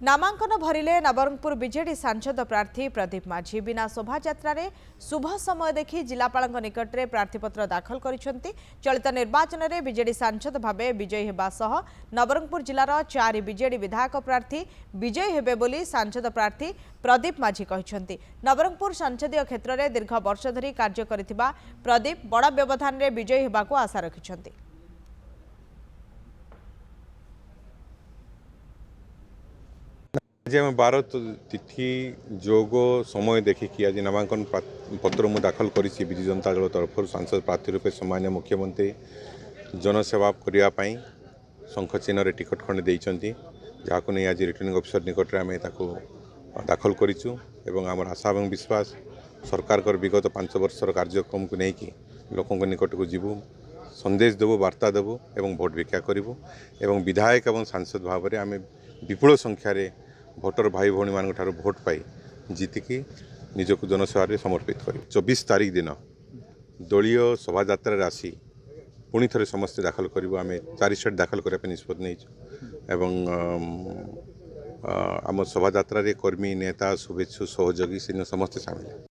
नामांकन भरिले नवरंगपुर बीजेडी सांसद प्रार्थी प्रदीप माझी बिना शोभायात्रा शुभ समय देखि जिलापाल निकट में प्रार्थीपत्र दाखल करिसेंती। चलित निर्वाचन में बीजेडी सांसद भाव विजयी होगा सह नवरंगपुर जिलार 4 बीजेडी विधायक प्रार्थी विजयी हेबे बोली सांसद प्रार्थी प्रदीप माझी कहते। नवरंगपुर संसदीय क्षेत्र में दीर्घ वर्ष धरी कार्य करिथिबा प्रदीप बड़ व्यवधान में विजयी होगाकू आशा रखिछंती। आज आम 12 तिथि जोग समय देखिकी आज नामांकन पत्र मुझे दाखल करी विजु जनता दल तरफ सांसद प्रार्थी रूपे सम्मान्य मुख्यमंत्री जनसेवा करने शंख चिन्ह टिकट खंडे देइचंती, जहां नहीं आज रिटर्निंग ऑफिसर निकट में दाखल करूँ। आम आशा और विश्वास सरकार विगत 5 वर्षर कार्यक्रम को लेकिन लोकों निकट को जीवु, संदेश देवु, वार्ता देवु और भोट भिक्षा करूँ। विधायक और सांसद भाव में आम विपुल संख्यार भोटर भाई भौणी मान भोट पाई जीतिकी निजक जनसेवा समर्पित कर 24 तारीख दिन दलीय शोभा आसी पुणी थे समस्ते दाखल करूँ। आम 4 सेट दाखल करने निष्पत्ति नहीं आम शोभा कर्मी नेता शुभेच्छु सहयोगी समस्ते सामिल।